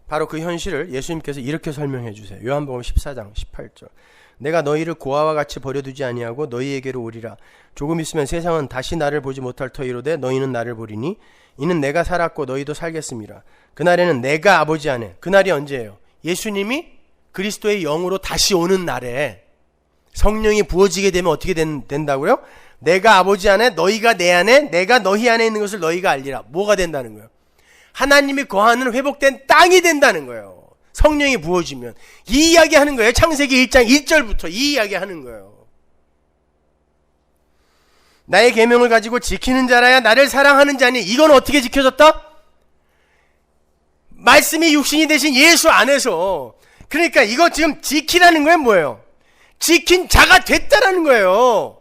바로 그 현실을 예수님께서 이렇게 설명해 주세요. 요한복음 14장 18절. 내가 너희를 고아와 같이 버려두지 아니하고 너희에게로 오리라. 조금 있으면 세상은 다시 나를 보지 못할 터이로되 너희는 나를 보리니 이는 내가 살았고 너희도 살겠습니다. 그날에는 내가 아버지 안에, 그날이 언제예요? 예수님이 그리스도의 영으로 다시 오는 날에 성령이 부어지게 되면 어떻게 된다고요? 내가 아버지 안에, 너희가 내 안에, 내가 너희 안에 있는 것을 너희가 알리라. 뭐가 된다는 거예요? 하나님이 거하는 회복된 땅이 된다는 거예요. 성령이 부어지면. 이 이야기 하는 거예요. 창세기 1장 1절부터 이 이야기 하는 거예요. 나의 계명을 가지고 지키는 자라야 나를 사랑하는 자니. 이건 어떻게 지켜졌다? 말씀이 육신이 되신 예수 안에서. 그러니까 이거 지금 지키라는 거예요. 뭐예요? 지킨 자가 됐다라는 거예요.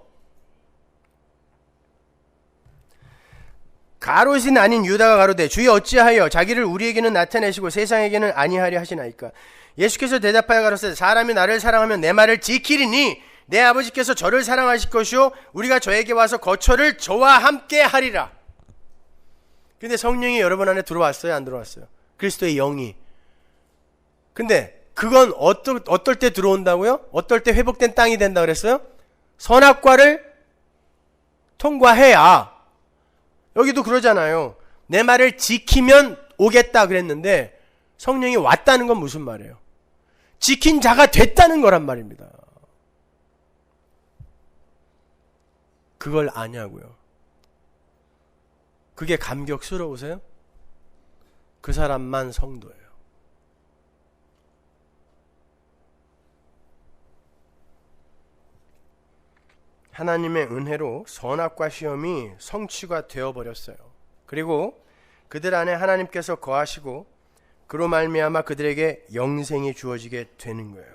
가롯인 아닌 유다가 가로되 주여 어찌하여 자기를 우리에게는 나타내시고 세상에게는 아니하려 하시나이까. 예수께서 대답하여 가로되 사람이 나를 사랑하면 내 말을 지키리니 내 아버지께서 저를 사랑하실 것이요 우리가 저에게 와서 거처를 저와 함께 하리라. 근데 성령이 여러분 안에 들어왔어요? 안 들어왔어요? 그리스도의 영이. 근데 그건 어떨 때 들어온다고요? 어떨 때 회복된 땅이 된다 그랬어요? 선악과를 통과해야. 여기도 그러잖아요. 내 말을 지키면 오겠다 그랬는데 성령이 왔다는 건 무슨 말이에요? 지킨 자가 됐다는 거란 말입니다. 그걸 아냐고요. 그게 감격스러우세요? 그 사람만 성도예요. 하나님의 은혜로 선악과 시험이 성취가 되어버렸어요. 그리고 그들 안에 하나님께서 거하시고 그로 말미암아 그들에게 영생이 주어지게 되는 거예요.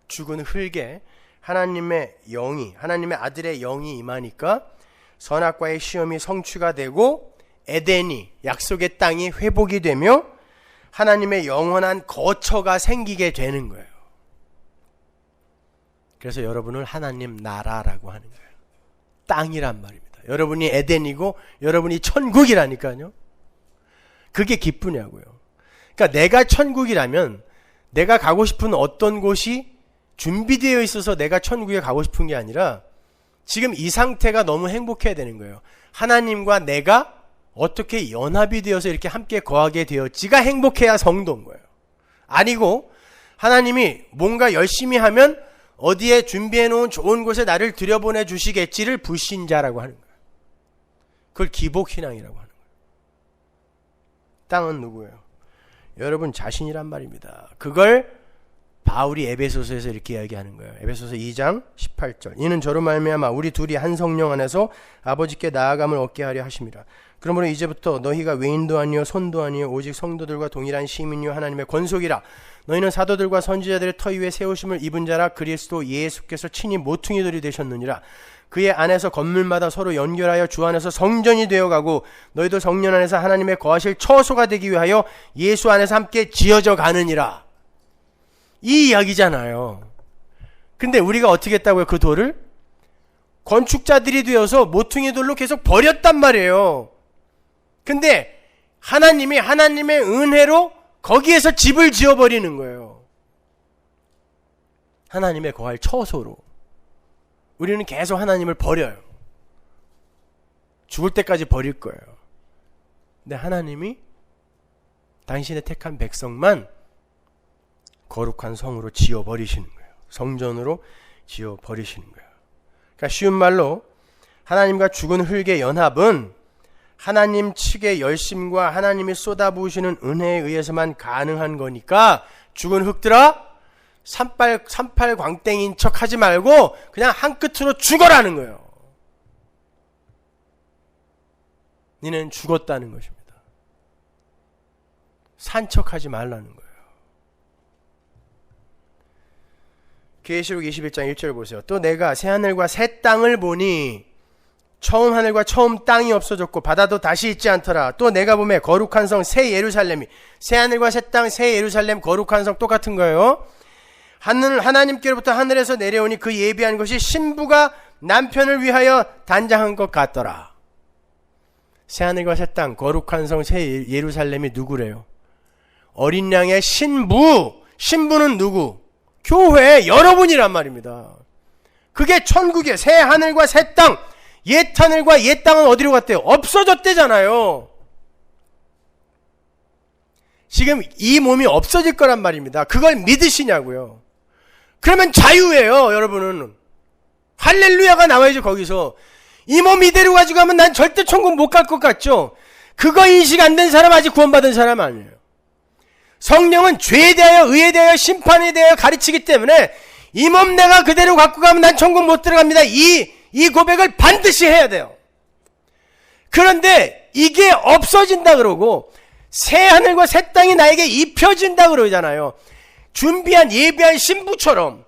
죽은 흙에 하나님의 영이, 하나님의 아들의 영이 임하니까 선악과의 시험이 성취가 되고 에덴이, 약속의 땅이 회복이 되며 하나님의 영원한 거처가 생기게 되는 거예요. 그래서 여러분을 하나님 나라라고 하는 거예요. 땅이란 말입니다. 여러분이 에덴이고 여러분이 천국이라니까요. 그게 기쁘냐고요. 그러니까 내가 천국이라면 내가 가고 싶은 어떤 곳이 준비되어 있어서 내가 천국에 가고 싶은 게 아니라 지금 이 상태가 너무 행복해야 되는 거예요. 하나님과 내가 어떻게 연합이 되어서 이렇게 함께 거하게 되었지가 행복해야 성도인 거예요. 아니고 하나님이 뭔가 열심히 하면 어디에 준비해 놓은 좋은 곳에 나를 들여보내 주시겠지를 불신자라고 하는 거예요. 그걸 기복신앙이라고 하는 거예요. 땅은 누구예요? 여러분 자신이란 말입니다. 그걸 바울이 에베소서에서 이렇게 이야기하는 거예요. 에베소서 2장 18절. 이는 저로 말미암아 우리 둘이 한 성령 안에서 아버지께 나아감을 얻게 하려 하심이라. 그러므로 이제부터 너희가 외인도 아니요 손도 아니요 오직 성도들과 동일한 시민이요 하나님의 권속이라. 너희는 사도들과 선지자들의 터 위에 세우심을 입은 자라. 그리스도 예수께서 친히 모퉁이들이 되셨느니라. 그의 안에서 건물마다 서로 연결하여 주 안에서 성전이 되어가고 너희도 성령 안에서 하나님의 거하실 처소가 되기 위하여 예수 안에서 함께 지어져 가느니라. 이 이야기잖아요. 근데 우리가 어떻게 했다고요? 그 돌을? 건축자들이 되어서 모퉁이 돌로 계속 버렸단 말이에요. 근데 하나님이 하나님의 은혜로 거기에서 집을 지어버리는 거예요. 하나님의 거할 처소로. 우리는 계속 하나님을 버려요. 죽을 때까지 버릴 거예요. 근데 하나님이 당신의 택한 백성만 거룩한 성으로 지어버리시는 거예요. 성전으로 지어버리시는 거예요. 그러니까 쉬운 말로 하나님과 죽은 흙의 연합은 하나님 측의 열심과 하나님이 쏟아부으시는 은혜에 의해서만 가능한 거니까 죽은 흙들아 산팔 광땡인 척 하지 말고 그냥 한 끝으로 죽어라는 거예요. 너는 죽었다는 것입니다. 산 척하지 말라는 거예요. 계시록 21장 1절 보세요. 또 내가 새 하늘과 새 땅을 보니 처음 하늘과 처음 땅이 없어졌고 바다도 다시 있지 않더라. 또 내가 보매 거룩한 성 새 예루살렘이, 새 하늘과 새 땅 새 예루살렘 거룩한 성 똑같은 거예요. 하나님께로부터 하늘에서 내려오니 그 예비한 것이 신부가 남편을 위하여 단장한 것 같더라. 새 하늘과 새 땅 거룩한 성 새 예루살렘이 누구래요? 어린 양의 신부는 누구? 교회 여러분이란 말입니다. 그게 천국의 새 하늘과 새 땅, 옛 하늘과 옛 땅은 어디로 갔대요? 없어졌대잖아요. 지금 이 몸이 없어질 거란 말입니다. 그걸 믿으시냐고요. 그러면 자유예요, 여러분은. 할렐루야가 나와야죠, 거기서. 이 몸 이대로 가지고 가면 난 절대 천국 못 갈 것 같죠? 그거 인식 안 된 사람 아직 구원받은 사람 아니에요. 성령은 죄에 대하여 의에 대하여 심판에 대하여 가르치기 때문에 이 몸 내가 그대로 갖고 가면 난 천국 못 들어갑니다. 이 고백을 반드시 해야 돼요. 그런데 이게 없어진다 그러고 새 하늘과 새 땅이 나에게 입혀진다 그러잖아요. 준비한 예비한 신부처럼.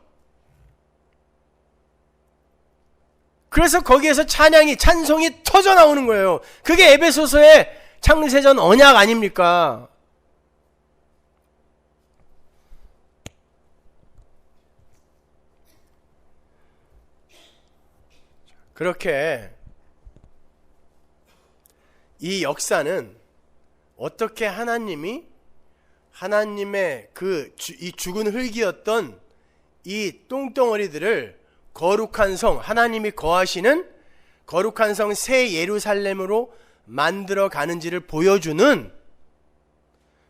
그래서 거기에서 찬송이 터져 나오는 거예요. 그게 에베소서의 창세전 언약 아닙니까? 그렇게 이 역사는 어떻게 하나님이 하나님의 이 죽은 흙이었던 이 똥덩어리들을 거룩한 성, 하나님이 거하시는 거룩한 성 새 예루살렘으로 만들어 가는지를 보여주는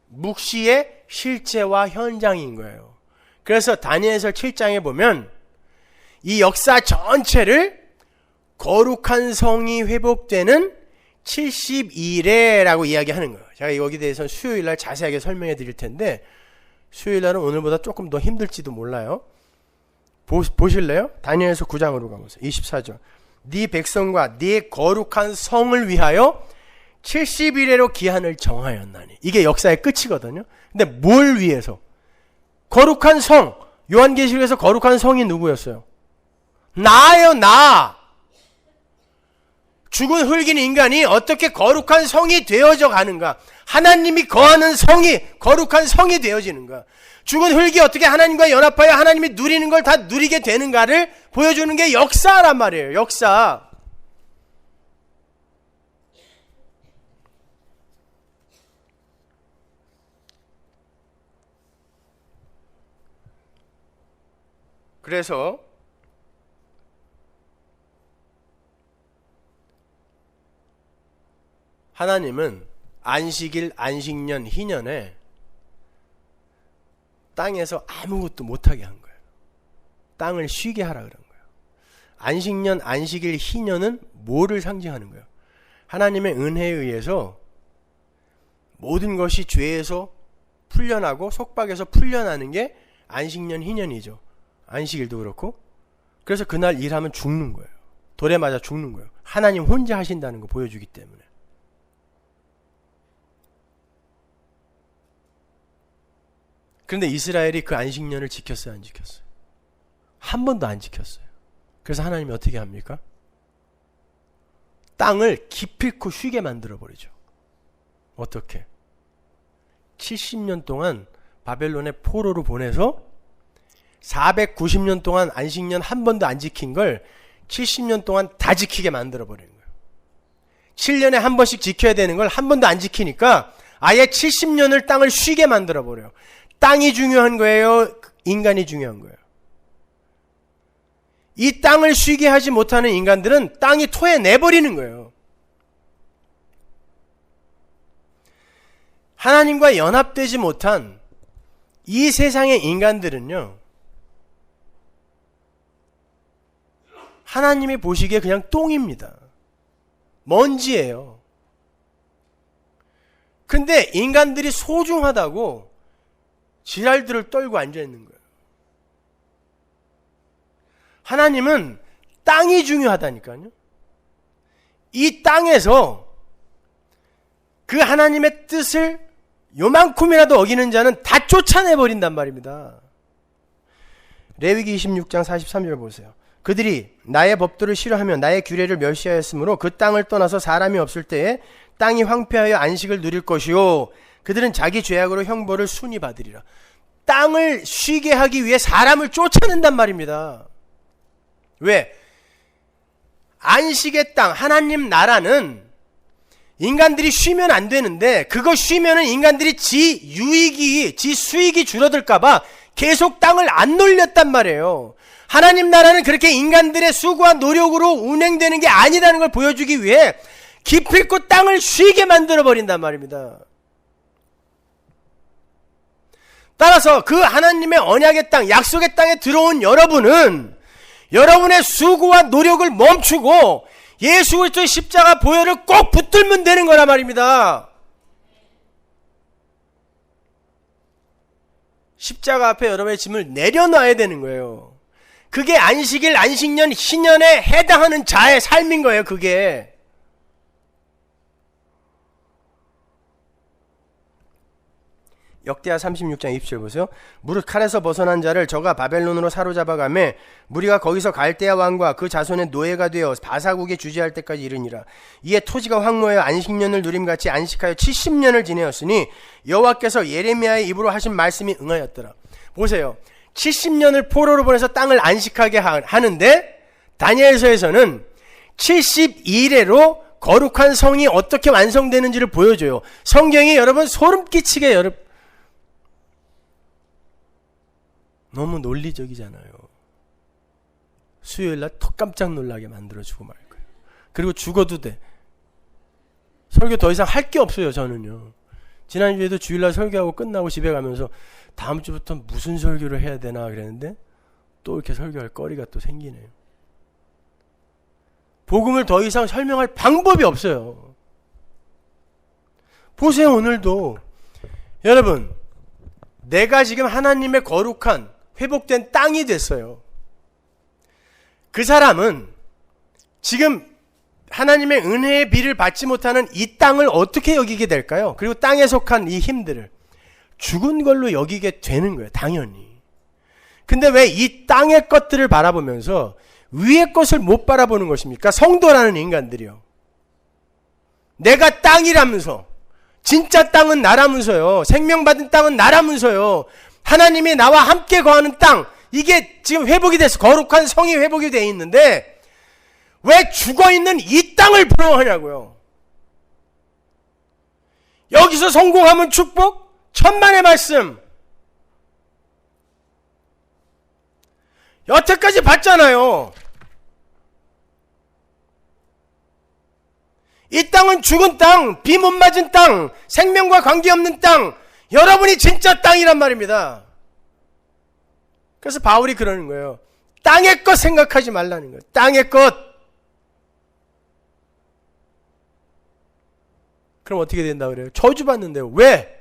묵시의 실제와 현장인 거예요. 그래서 다니엘서 7장에 보면 이 역사 전체를 거룩한 성이 회복되는 72일에라고 이야기하는 거예요. 제가 여기에 대해서는 수요일날 자세하게 설명해 드릴 텐데 수요일날은 오늘보다 조금 더 힘들지도 몰라요. 보실래요? 다니엘서 9장으로 가보세요. 24절. 네 백성과 네 거룩한 성을 위하여 70일에로 기한을 정하였나니. 이게 역사의 끝이거든요. 근데 뭘 위해서? 거룩한 성. 요한계시록에서 거룩한 성이 누구였어요? 나예요, 나. 죽은 흙인 인간이 어떻게 거룩한 성이 되어져 가는가? 하나님이 거하는 성이 거룩한 성이 되어지는가? 죽은 흙이 어떻게 하나님과 연합하여 하나님이 누리는 걸 다 누리게 되는가를 보여주는 게 역사란 말이에요. 역사. 그래서 하나님은 안식일, 안식년, 희년에 땅에서 아무것도 못하게 한 거예요. 땅을 쉬게 하라 그런 거예요. 안식년, 안식일, 희년은 뭐를 상징하는 거예요? 하나님의 은혜에 의해서 모든 것이 죄에서 풀려나고 속박에서 풀려나는 게 안식년, 희년이죠. 안식일도 그렇고. 그래서 그날 일하면 죽는 거예요. 돌에 맞아 죽는 거예요. 하나님 혼자 하신다는 거 보여주기 때문에. 그런데 이스라엘이 그 안식년을 지켰어요, 안 지켰어요? 한 번도 안 지켰어요. 그래서 하나님이 어떻게 합니까? 땅을 기필코 쉬게 만들어버리죠. 어떻게? 70년 동안 바벨론의 포로로 보내서 490년 동안 안식년 한 번도 안 지킨 걸 70년 동안 다 지키게 만들어버리는 거예요. 7년에 한 번씩 지켜야 되는 걸 한 번도 안 지키니까 아예 70년을 땅을 쉬게 만들어버려요. 땅이 중요한 거예요? 인간이 중요한 거예요? 이 땅을 쉬게 하지 못하는 인간들은 땅이 토해내버리는 거예요. 하나님과 연합되지 못한 이 세상의 인간들은요, 하나님이 보시기에 그냥 똥입니다. 먼지예요. 근데 인간들이 소중하다고 지랄들을 떨고 앉아있는 거예요. 하나님은 땅이 중요하다니까요. 이 땅에서 그 하나님의 뜻을 요만큼이라도 어기는 자는 다 쫓아내버린단 말입니다. 레위기 26장 43절 보세요. 그들이 나의 법도를 싫어하며 나의 규례를 멸시하였으므로 그 땅을 떠나서 사람이 없을 때에 땅이 황폐하여 안식을 누릴 것이요 그들은 자기 죄악으로 형벌을 순히 받으리라. 땅을 쉬게 하기 위해 사람을 쫓아낸단 말입니다. 왜? 안식의 땅, 하나님 나라는 인간들이 쉬면 안 되는데 그거 쉬면은 인간들이 지 유익이, 지 수익이 줄어들까봐 계속 땅을 안 놀렸단 말이에요. 하나님 나라는 그렇게 인간들의 수고와 노력으로 운행되는 게 아니라는 걸 보여주기 위해 기필코 땅을 쉬게 만들어버린단 말입니다. 따라서 그 하나님의 언약의 땅, 약속의 땅에 들어온 여러분은 여러분의 수고와 노력을 멈추고 예수 그리스도의 십자가 보혈을 꼭 붙들면 되는 거란 말입니다. 십자가 앞에 여러분의 짐을 내려놔야 되는 거예요. 그게 안식일, 안식년, 희년에 해당하는 자의 삶인 거예요. 그게. 역대하 36장 20절 보세요. 무릇 칼에서 벗어난 자를 저가 바벨론으로 사로잡아가매 무리가 거기서 갈대아 왕과 그 자손의 노예가 되어 바사국에 주재할 때까지 이르니라. 이에 토지가 황무하여 안식년을 누림같이 안식하여 70년을 지내었으니 여호와께서 예레미야의 입으로 하신 말씀이 응하였더라. 보세요. 70년을 포로로 보내서 땅을 안식하게 하는데 다니엘서에서는 72일에로 거룩한 성이 어떻게 완성되는지를 보여줘요. 성경이 여러분 소름 끼치게 너무 논리적이잖아요. 수요일날 턱 깜짝 놀라게 만들어주고 말 거예요. 그리고 죽어도 돼. 설교 더 이상 할 게 없어요. 저는요. 지난주에도 주일날 설교하고 끝나고 집에 가면서 다음 주부터 무슨 설교를 해야 되나 그랬는데 또 이렇게 설교할 거리가 또 생기네요. 복음을 더 이상 설명할 방법이 없어요. 보세요. 오늘도 여러분, 내가 지금 하나님의 거룩한 회복된 땅이 됐어요. 그 사람은 지금 하나님의 은혜의 비를 받지 못하는 이 땅을 어떻게 여기게 될까요? 그리고 땅에 속한 이 힘들을 죽은 걸로 여기게 되는 거예요. 당연히. 근데 왜 이 땅의 것들을 바라보면서 위의 것을 못 바라보는 것입니까? 성도라는 인간들이요. 내가 땅이라면서, 진짜 땅은 나라면서요. 생명받은 땅은 나라면서요. 하나님이 나와 함께 거하는 땅, 이게 지금 회복이 돼서 거룩한 성이 회복이 되어 있는데 왜 죽어있는 이 땅을 부러워하냐고요. 여기서 성공하면 축복, 천만의 말씀. 여태까지 봤잖아요. 이 땅은 죽은 땅, 비 못 맞은 땅, 생명과 관계없는 땅, 여러분이 진짜 땅이란 말입니다. 그래서 바울이 그러는 거예요. 땅의 것 생각하지 말라는 거예요. 땅의 것. 그럼 어떻게 된다 그래요? 저주받는데요. 왜?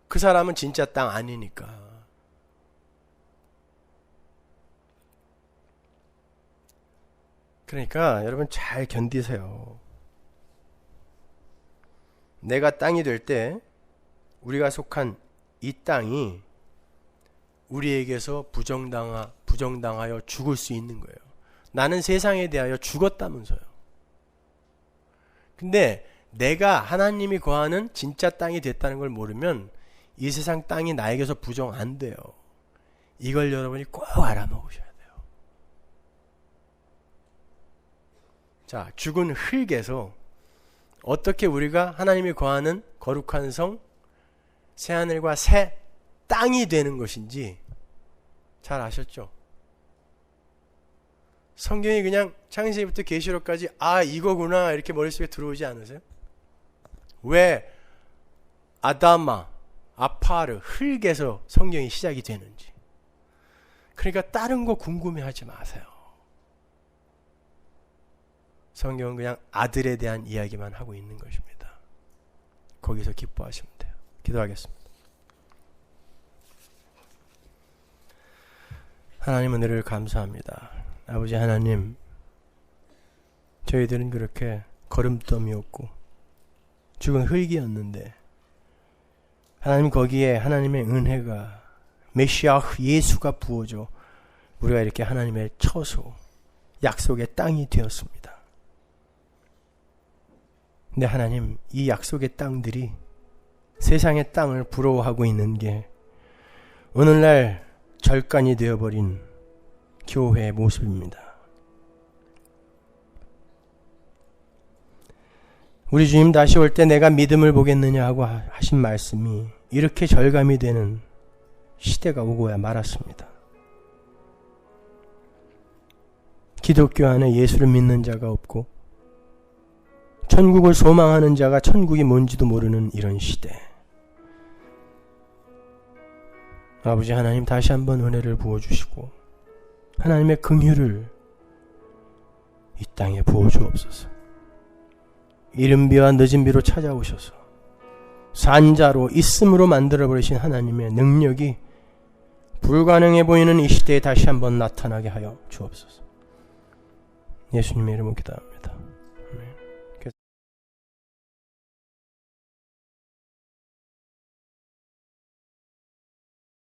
그 사람은 진짜 땅 아니니까. 그러니까 여러분 잘 견디세요. 내가 땅이 될 때 우리가 속한 이 땅이 우리에게서 부정당하여 죽을 수 있는 거예요. 나는 세상에 대하여 죽었다면서요. 근데 내가 하나님이 거하는 진짜 땅이 됐다는 걸 모르면 이 세상 땅이 나에게서 부정 안 돼요. 이걸 여러분이 꼭 알아먹으셔야 돼요. 자, 죽은 흙에서 어떻게 우리가 하나님이 거하는 거룩한 성, 새하늘과 새 땅이 되는 것인지 잘 아셨죠? 성경이 그냥 창세기부터 계시록까지 아 이거구나 이렇게 머릿속에 들어오지 않으세요? 왜 아담아, 아파르, 흙에서 성경이 시작이 되는지. 그러니까 다른 거 궁금해하지 마세요. 성경은 그냥 아들에 대한 이야기만 하고 있는 것입니다. 거기서 기뻐하시면 돼요. 기도하겠습니다. 하나님 은혜를 감사합니다. 아버지 하나님, 저희들은 그렇게 거름더미였고 죽은 흙이었는데 하나님 거기에 하나님의 은혜가 메시아 예수가 부어져 우리가 이렇게 하나님의 처소 약속의 땅이 되었습니다. 근데 하나님, 이 약속의 땅들이 세상의 땅을 부러워하고 있는 게 오늘날 절간이 되어버린 교회의 모습입니다. 우리 주님 다시 올 때 내가 믿음을 보겠느냐 하고 하신 말씀이 이렇게 절감이 되는 시대가 오고야 말았습니다. 기독교 안에 예수를 믿는 자가 없고 천국을 소망하는 자가 천국이 뭔지도 모르는 이런 시대. 아버지 하나님 다시 한번 은혜를 부어주시고 하나님의 긍휼을 이 땅에 부어주옵소서. 이른비와 늦은비로 찾아오셔서 산자로 있음으로 만들어버리신 하나님의 능력이 불가능해 보이는 이 시대에 다시 한번 나타나게 하여 주옵소서. 예수님의 이름으로 기도합니다.